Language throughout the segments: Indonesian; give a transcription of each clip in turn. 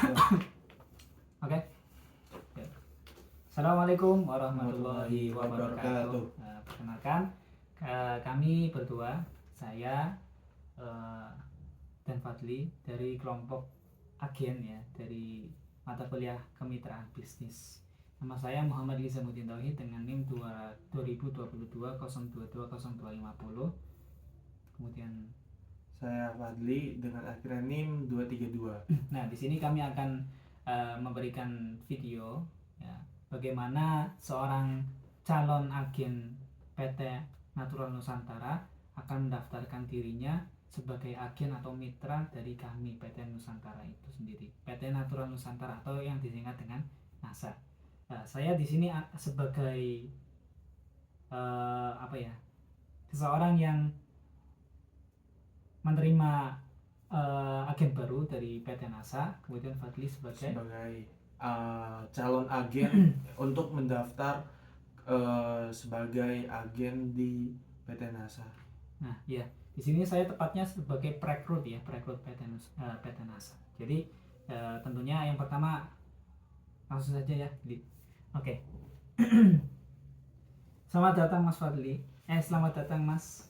Oke. Ya. Assalamualaikum warahmatullahi wabarakatuh. Perkenalkan, kami berdua, saya dan Fadli dari kelompok agen ya, dari mata kuliah kemitraan bisnis. Nama saya Muhammad Lizamuddin Tauhid dengan NIM 2022 022 0250. Kemudian Saya Fadli dengan akhiran NIM 232. Nah, di sini kami akan memberikan video ya, bagaimana seorang calon agen PT Natural Nusantara akan mendaftarkan dirinya sebagai agen atau mitra dari kami PT Nusantara itu sendiri. PT Natural Nusantara atau yang disingkat dengan NASA. Saya di sini sebagai seseorang yang menerima agen baru dari PT NASA, kemudian Fadli sebagai calon agen untuk mendaftar sebagai agen di PT NASA. Nah, ya, di sini saya tepatnya sebagai perekrut ya, perekrut PT NASA. Jadi tentunya yang pertama langsung saja ya, Oke. Selamat datang Mas Fadli. Selamat datang Mas.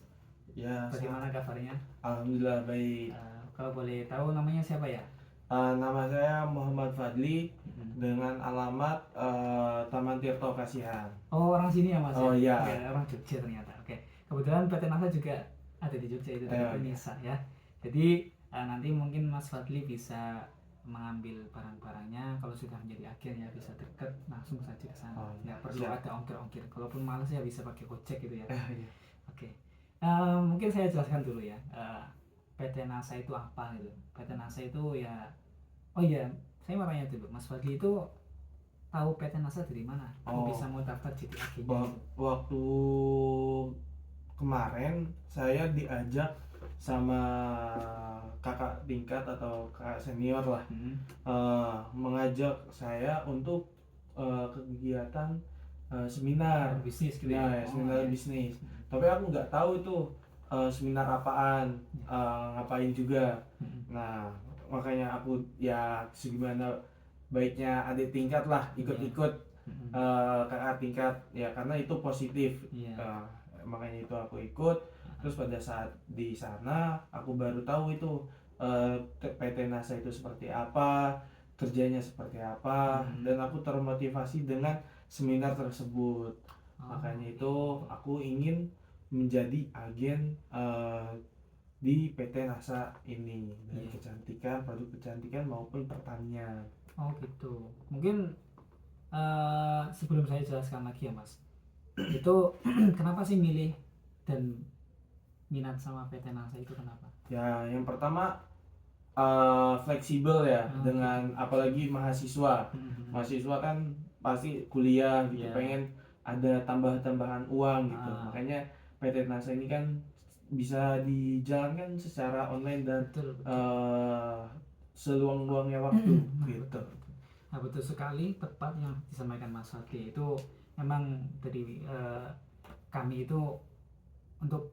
Ya. Bagaimana kabarnya? Alhamdulillah baik. Kalau boleh tahu namanya siapa ya? Nama saya Muhammad Fadli dengan alamat Taman Tirto Kasihan. Oh, orang sini ya Mas? Oh iya. Orang Jogja ternyata. Oke. Kebetulan PT NASA juga ada di Jogja itu dari Nisa ya. Jadi nanti mungkin Mas Fadli bisa mengambil barang-barangnya. Kalau sudah menjadi agen ya bisa dekat langsung saja ke sana. Nggak perlu ada ongkir-ongkir. Kalaupun males ya bisa pakai Gojek gitu ya. Iya. Oke. Mungkin saya jelaskan dulu ya. PT NASA itu apa gitu. PT NASA itu ya, oh iya, saya mau tanya dulu, Mas Fadli itu tahu PT NASA dari mana? Bisa mau daftar jadi agennya? Waktu kemarin saya diajak sama kakak tingkat atau kakak senior lah, mengajak saya untuk kegiatan seminar bisnis gitu ya, seminar bisnis. Tapi aku nggak tahu itu seminar apaan, ngapain juga. Nah, makanya aku ya segimana baiknya adik tingkat lah ikut-ikut kakak tingkat ya, karena itu positif. Makanya itu aku ikut. Terus pada saat di sana aku baru tahu itu PT NASA itu seperti apa, kerjanya seperti apa, dan aku termotivasi dengan seminar tersebut. Makanya itu aku ingin menjadi agen di PT NASA ini dari kecantikan, produk kecantikan maupun pertanian. Oh gitu. Mungkin sebelum saya jelaskan lagi ya Mas, itu kenapa sih milih dan minat sama PT NASA itu kenapa? Ya, yang pertama fleksibel ya, dengan apalagi mahasiswa. Mahasiswa kan pasti kuliah gitu, pengen ada tambahan-tambahan uang gitu. Makanya PT NASA ini kan bisa dijalankan secara online dan seluang-luangnya waktu gitu. Nah, betul sekali, tepat yang disampaikan Mas Fadli. Itu memang dari kami itu untuk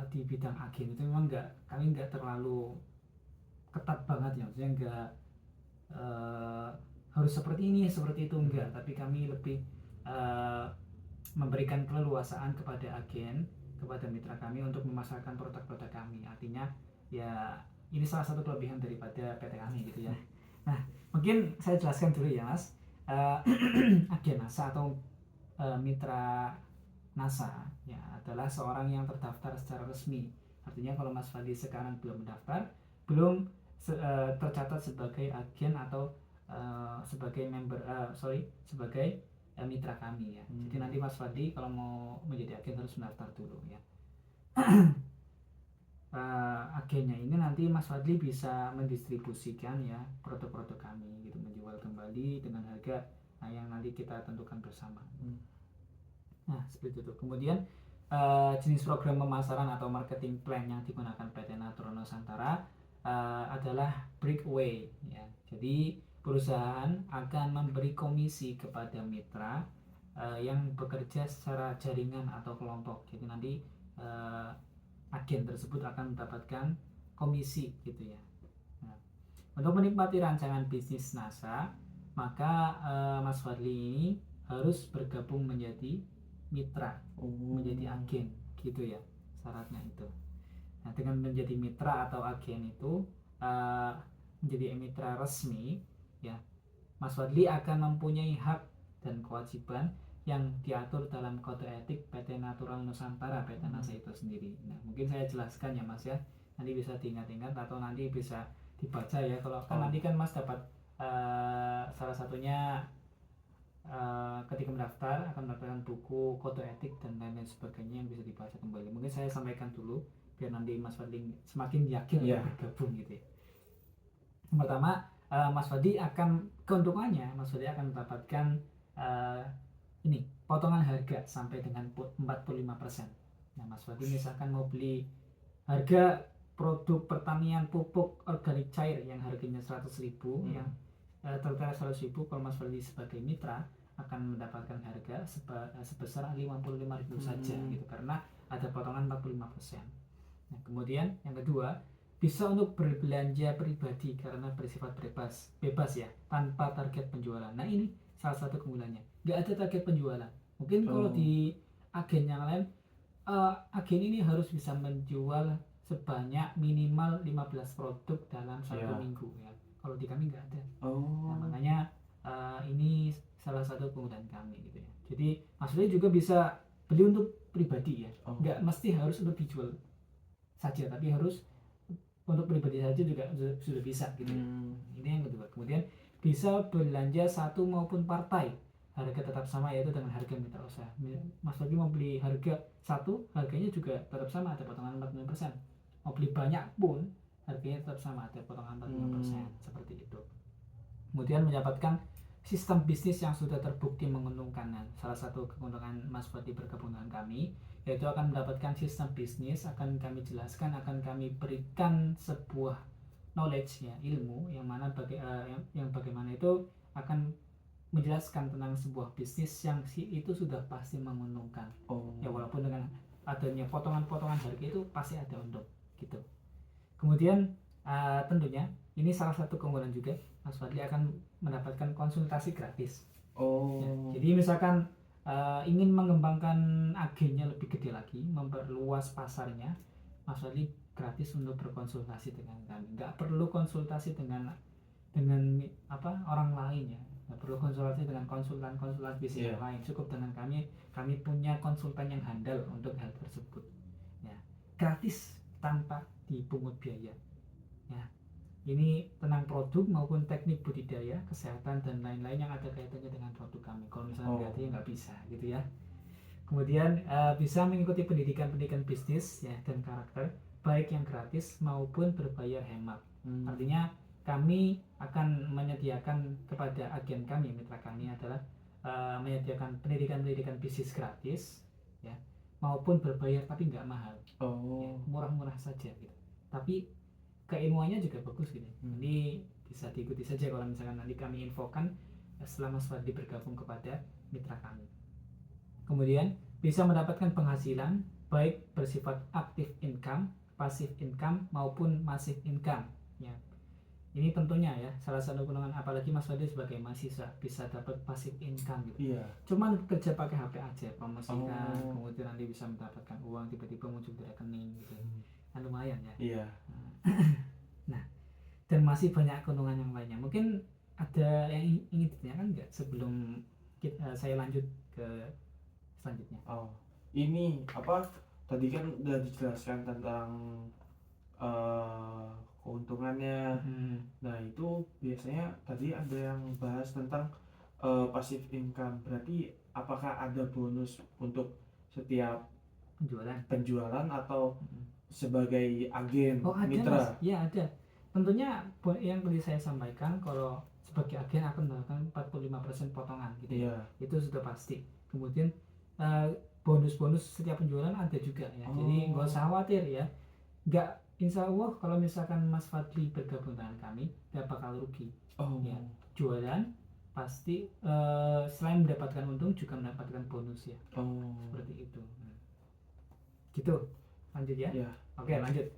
di bidang agen itu memang kami nggak terlalu ketat banget ya, maksudnya nggak harus seperti ini seperti itu, enggak, tapi kami lebih memberikan keleluasaan kepada agen, kepada mitra kami untuk memasarkan produk-produk kami. Artinya ya ini salah satu kelebihan daripada PT kami gitu ya. Nah, mungkin saya jelaskan dulu ya Mas. Agen NASA atau mitra NASA ya adalah seorang yang terdaftar secara resmi. Artinya kalau Mas Fadli sekarang belum mendaftar, belum tercatat sebagai agen atau sebagai member sebagai mitra kami ya. Jadi nanti Mas Fadli kalau mau menjadi agen harus mendaftar dulu ya. Agennya ini nanti Mas Fadli bisa mendistribusikan ya produk-produk kami gitu, menjual kembali dengan harga yang nanti kita tentukan bersama. Nah, seperti itu. Kemudian jenis program pemasaran atau marketing plan yang digunakan PT Natural Nusantara adalah breakaway ya. Jadi perusahaan akan memberi komisi kepada mitra yang bekerja secara jaringan atau kelompok. Jadi nanti agen tersebut akan mendapatkan komisi gitu ya. Nah, Untuk menikmati rancangan bisnis NASA, maka Mas Fadli ini harus bergabung menjadi mitra, menjadi agen gitu ya, syaratnya itu. Nah, dengan menjadi mitra atau agen itu menjadi mitra resmi ya, Mas Fadli akan mempunyai hak dan kewajiban yang diatur dalam kode etik PT Natural Nusantara, PT NASA itu sendiri. Nah, mungkin saya jelaskan ya Mas ya, nanti bisa diingat-ingat atau nanti bisa dibaca ya. Kalau kan nanti kan Mas dapat salah satunya ketika mendaftar akan mendapatkan buku kode etik dan lain-lain sebagainya yang bisa dibaca kembali. Mungkin saya sampaikan dulu biar nanti Mas Fadli semakin yakin untuk bergabung gitu ya. Yang pertama, Mas Fadli akan keuntungannya, Mas Fadli akan mendapatkan ini potongan harga sampai dengan 45%. Nah, Mas Fadli misalkan mau beli harga produk pertanian pupuk organik cair yang harganya 100.000, yang tertera 100.000, kalau Mas Fadli sebagai mitra akan mendapatkan harga sebesar 55.000 saja gitu, karena ada potongan 45%. Nah, kemudian yang kedua, bisa untuk berbelanja pribadi karena bersifat bebas ya, tanpa target penjualan. Nah, ini salah satu keunggulannya, nggak ada target penjualan. Mungkin kalau di agen yang lain, agen ini harus bisa menjual sebanyak minimal 15 produk dalam satu minggu ya. Kalau di kami nggak ada. Nah, makanya ini salah satu keunggulan kami gitu ya. Jadi maksudnya juga bisa beli untuk pribadi ya, nggak mesti harus untuk dijual saja, tapi harus untuk pribadi saja juga sudah bisa gitu ya. Ini yang kedua. Kemudian bisa belanja satu maupun partai, harga tetap sama yaitu dengan harga mitra usaha. Mas Fadli mau beli harga satu, harganya juga tetap sama, ada potongan 45%. Mau beli banyak pun harganya tetap sama, ada potongan 45%. Seperti itu. Kemudian mendapatkan sistem bisnis yang sudah terbukti menguntungkan. Salah satu keuntungan Mas Fadli bergabung dengan kami yaitu akan mendapatkan sistem bisnis, akan kami jelaskan, akan kami berikan sebuah knowledge ya, ilmu yang mana yang bagaimana itu akan menjelaskan tentang sebuah bisnis yang itu sudah pasti menguntungkan. Ya, walaupun dengan adanya potongan-potongan harga itu pasti ada untung gitu. Kemudian tentunya ini salah satu keunggulan juga, Mas Fadli akan mendapatkan konsultasi gratis. Ya, jadi misalkan ingin mengembangkan agennya lebih gede lagi, memperluas pasarnya, Mas Fadli gratis untuk berkonsultasi dengan kami. Nggak perlu konsultasi dengan orang lain ya, nggak perlu konsultasi dengan konsultan bisnis yang lain, cukup dengan kami punya konsultan yang handal untuk hal tersebut ya, gratis tanpa dipungut biaya ya. Ini tentang produk maupun teknik budidaya, kesehatan dan lain-lain yang ada kaitannya dengan produk kami. Kalau misalnya nggak ada ya nggak bisa gitu ya. Kemudian bisa mengikuti pendidikan bisnis ya dan karakter, baik yang gratis maupun berbayar hemat. Artinya kami akan menyediakan kepada agen kami, mitra kami adalah menyediakan pendidikan bisnis gratis ya, maupun berbayar tapi nggak mahal, ya, murah-murah saja gitu. Tapi keilmuannya juga bagus gitu. Jadi bisa diikuti saja kalau misalkan nanti kami infokan setelah Mas Fadli bergabung kepada mitra kami. Kemudian bisa mendapatkan penghasilan baik bersifat active income, passive income maupun massive income ya. Ini tentunya ya salah satu keuntungan, apalagi Mas Fadli sebagai mahasiswa bisa dapat passive income gitu. Cuman kerja pakai HP aja, promosikan, kemudian nanti bisa mendapatkan uang tiba-tiba muncul di rekening gitu. Kan lumayan ya. Nah, dan masih banyak keuntungan yang lainnya. Mungkin ada yang ingin ditanyakan nggak sebelum saya lanjut ke selanjutnya? Ini apa tadi kan udah dijelaskan tentang keuntungannya. Nah, itu biasanya tadi ada yang bahas tentang passive income. Berarti apakah ada bonus untuk setiap penjualan atau sebagai agen mitra? Ya ada. Tentunya yang tadi saya sampaikan, kalau sebagai agen akan mendapatkan 45% potongan gitu ya. Itu sudah pasti. Kemudian bonus-bonus setiap penjualan ada juga ya. Jadi nggak usah khawatir ya. Insya Allah kalau misalkan Mas Fadli bergabung dengan kami gak bakal rugi. Ya, jualan pasti selain mendapatkan untung juga mendapatkan bonus ya. Seperti itu. Gitu. Lanjut ya. Oke, lanjut.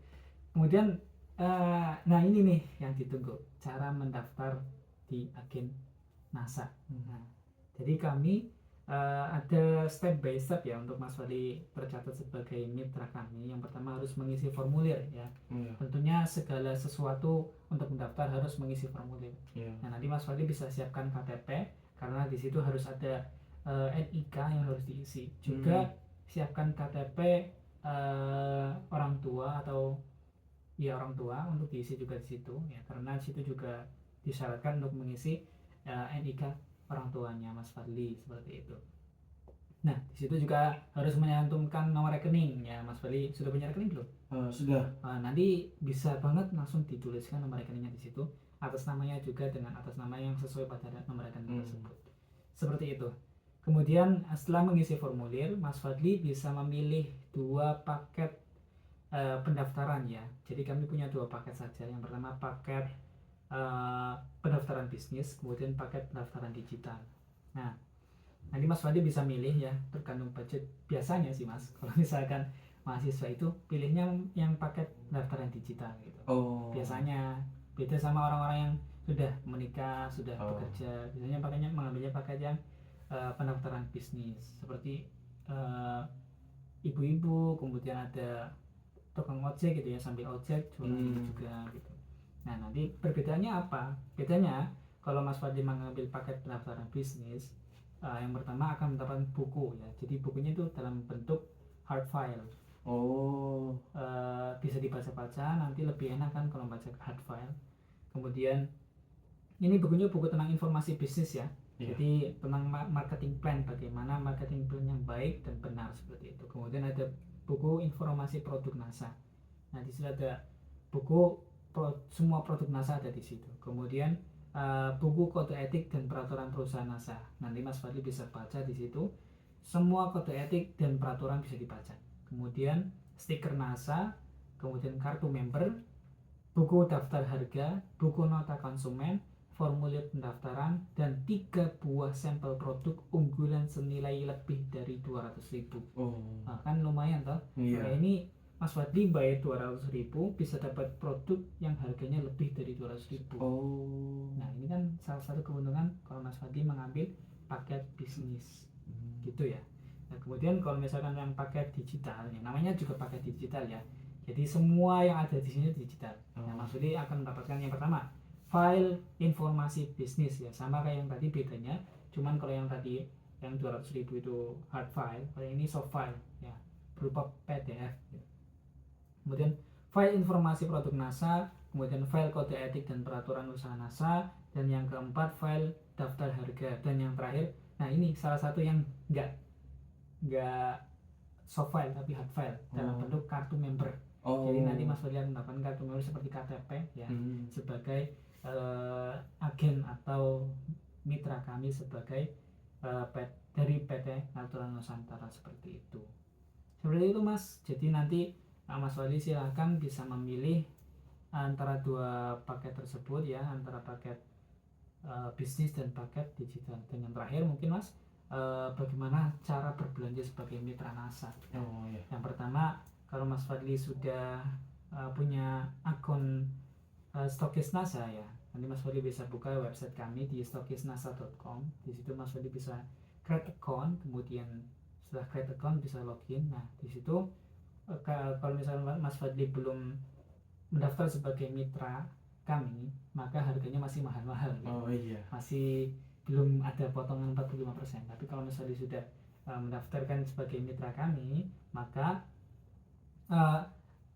Kemudian Nah ini nih yang ditunggu, cara mendaftar di agen NASA. Nah, jadi kami ada step by step ya untuk Mas Fadli tercatat sebagai mitra kami. Yang pertama harus mengisi formulir ya. Tentunya segala sesuatu untuk mendaftar harus mengisi formulir. Nah, nanti Mas Fadli bisa siapkan KTP karena di situ harus ada NIK yang harus diisi. Juga siapkan KTP orang tua atau ya orang tua untuk diisi juga di situ ya, karena di situ juga disyaratkan untuk mengisi NIK orang tuanya Mas Fadli seperti itu. Nah, di situ juga harus menyantumkan nomor rekening ya. Mas Fadli sudah punya rekening belum? Sudah. Nanti bisa banget langsung dituliskan nomor rekeningnya di situ, atas namanya juga dengan atas nama yang sesuai pada nomor rekening tersebut. Seperti itu. Kemudian setelah mengisi formulir, Mas Fadli bisa memilih 2 paket pendaftaran ya. Jadi kami punya 2 paket saja. Yang pertama paket pendaftaran bisnis, kemudian paket pendaftaran digital. Nah, nanti Mas Fadli bisa milih ya, tergantung budget. Biasanya sih Mas, kalau misalkan mahasiswa itu pilihnya yang paket pendaftaran digital gitu. Biasanya beda sama orang-orang yang sudah menikah, sudah bekerja. Biasanya pakainya mengambilnya paket yang pendaftaran bisnis, seperti ibu-ibu, kemudian ada tukang ojek gitu ya, sambil ojek jualan juga gitu. Nah, nanti perbedaannya apa? Bedanya kalau Mas Fadli mengambil paket pendaftaran bisnis, yang pertama akan mendapatkan buku ya. Jadi bukunya itu dalam bentuk hard file. Bisa dibaca-baca, nanti lebih enak kan kalau baca hard file. Kemudian ini bukunya buku tentang informasi bisnis ya. Jadi tentang marketing plan, bagaimana marketing plan yang baik dan benar seperti itu. Kemudian ada buku informasi produk NASA. Nah, di situ ada buku semua produk NASA ada di situ. Kemudian buku kode etik dan peraturan perusahaan NASA. Nanti Mas Fadli bisa baca di situ. Semua kode etik dan peraturan bisa dibaca. Kemudian stiker NASA, kemudian kartu member, buku daftar harga, buku nota konsumen, formulir pendaftaran, dan 3 buah sampel produk unggulan senilai lebih dari 200.000. Nah, kan lumayan toh. Nah, ini Mas Fadli bayar 200.000 bisa dapat produk yang harganya lebih dari 200.000. Nah, ini kan salah satu keuntungan kalau Mas Fadli mengambil paket bisnis gitu ya. Nah, kemudian kalau misalkan yang paket digital, ya, namanya juga paket digital ya. Jadi semua yang ada di sini digital. Nah, Mas Fadli akan mendapatkan yang pertama file informasi bisnis ya, sama kayak yang tadi, bedanya cuman kalau yang tadi yang 200.000 itu hard file, kalau ini soft file ya, berupa PDF ya. Kemudian file informasi produk NASA, kemudian file kode etik dan peraturan usaha NASA, dan yang keempat file daftar harga, dan yang terakhir, nah ini salah satu yang enggak soft file tapi hard file dalam bentuk kartu member. Jadi nanti Mas Fadli mendapatkan kartu member seperti KTP ya, sebagai agen atau mitra kami sebagai dari PT Natural Nusantara seperti itu. Seperti itu Mas. Jadi nanti Mas Fadli silahkan bisa memilih antara 2 paket tersebut ya, antara paket bisnis dan paket digital. Dan yang terakhir mungkin Mas, bagaimana cara berbelanja sebagai mitra NASA. Yang pertama, kalau Mas Fadli sudah punya akun stokis NASA ya, nanti Mas Fadli bisa buka website kami di stokisnasa.com. Di situ Mas Fadli bisa create account, kemudian setelah create account bisa login. Nah, di situ kalau misalnya Mas Fadli belum mendaftar sebagai mitra kami, maka harganya masih mahal-mahal ya. Masih belum ada potongan 45%. Tapi kalau Mas Fadli sudah mendaftarkan sebagai mitra kami, maka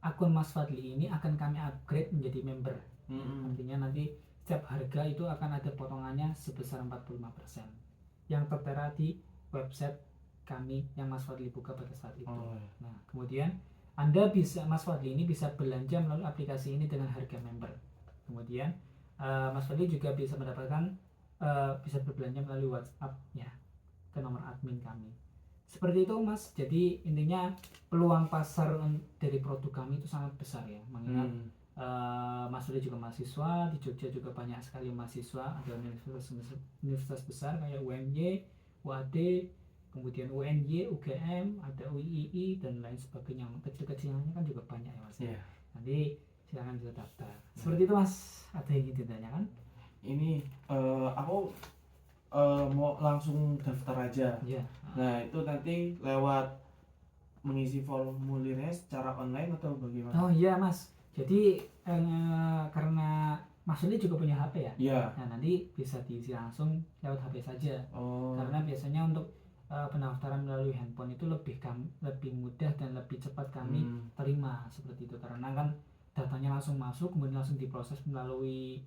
akun Mas Fadli ini akan kami upgrade menjadi member. Artinya nanti setiap harga itu akan ada potongannya sebesar 45% yang tertera di website kami yang Mas Fadli buka pada saat itu. Nah, kemudian Mas Fadli ini bisa belanja melalui aplikasi ini dengan harga member. Kemudian Mas Fadli juga bisa mendapatkan bisa berbelanja melalui WhatsApp ya ke nomor admin kami. Seperti itu Mas. Jadi intinya peluang pasar dari produk kami itu sangat besar ya, mengingat Mas Fadli juga mahasiswa, di Jogja juga banyak sekali mahasiswa, ada universitas besar kayak UMY, UAD, kemudian UNY, UGM, ada UII dan lain sebagainya. Kecil-kecilnya kan juga banyak ya Mas. Nanti silakan bisa daftar. Seperti itu Mas, ada yang ingin ditanyakan? Ini aku mau langsung daftar aja. Iya. Nah, itu nanti lewat mengisi formulirnya secara online atau bagaimana? Oh iya Mas, jadi karena Mas Uli juga punya HP ya? Iya. Nah nanti bisa diisi langsung lewat HP saja. Oh. Karena biasanya untuk pendaftaran melalui handphone itu lebih mudah dan lebih cepat kami terima seperti itu, karena kan datanya langsung masuk kemudian langsung diproses melalui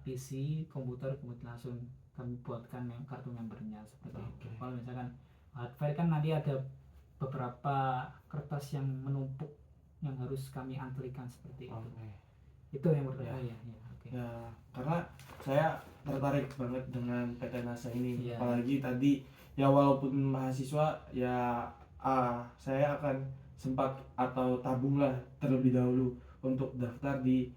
PC komputer, kemudian langsung kami buatkan yang kartu membernya seperti itu. Kalau misalkan hardware kan nanti ada beberapa kertas yang menumpuk yang harus kami antrikan seperti itu. Itu yang menurut saya. Ya, karena saya tertarik banget dengan PT NASA ini. Iya. Apalagi tadi ya walaupun mahasiswa ya saya akan sempat atau tabung lah terlebih dahulu untuk daftar di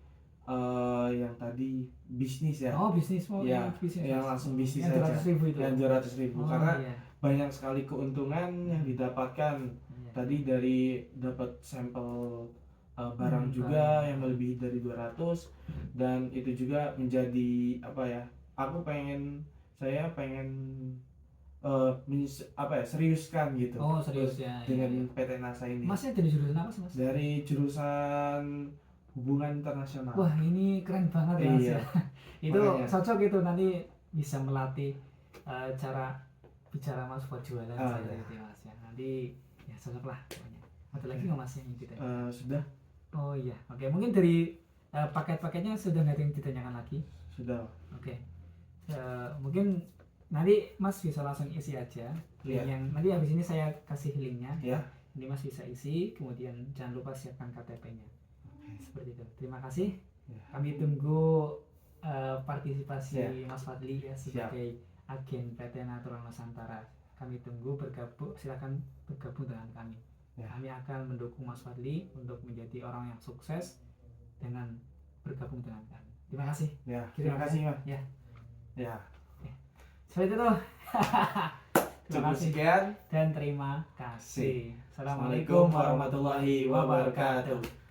yang tadi bisnis ya. Oh bisnis, Ya, bisnis. yang langsung bisnis yang saja. 200.000 itu. Yang 200.000 karena iya. banyak sekali keuntungan yang didapatkan. Iya. Tadi dari dapat sampel barang juga yang melebihi dari 200, dan itu juga menjadi apa ya, saya pengen seriuskan gitu. Oh serius ya. Dengan iya. PT NASA ini. Masnya dari jurusan apa sih Mas? Dari jurusan hubungan internasional. Wah ini keren banget ya Mas Iya. ya. Itu Makanya. cocok itu, nanti bisa melatih cara bicara Mas buat jualan saya iya. gitu ya Mas ya. Nanti ya cocok lah pokoknya. Ada lagi nggak Mas yang ingin ditanyakan? Sudah. Oh iya, oke. Mungkin dari paket-paketnya sudah nggak ada yang ditanyakan lagi. Sudah. Oke. Mungkin nanti Mas bisa langsung isi aja link yang nanti habis ini saya kasih linknya. Ya. Ini Mas bisa isi, kemudian jangan lupa siapkan KTP-nya. Seperti itu. Terima kasih. Ya. Kami tunggu partisipasi Ya. Mas Fadli ya sebagai agen PT Natural Nusantara. Kami tunggu silakan bergabung dengan kami. Ya. Kami akan mendukung Mas Fadli untuk menjadi orang yang sukses dengan bergabung dengan kami. Terima kasih. Ya. Terima kasih Mas. Ya. Ya. Seperti itu. Terima Cukup kasih sekian dan terima kasih. Assalamualaikum warahmatullahi wabarakatuh.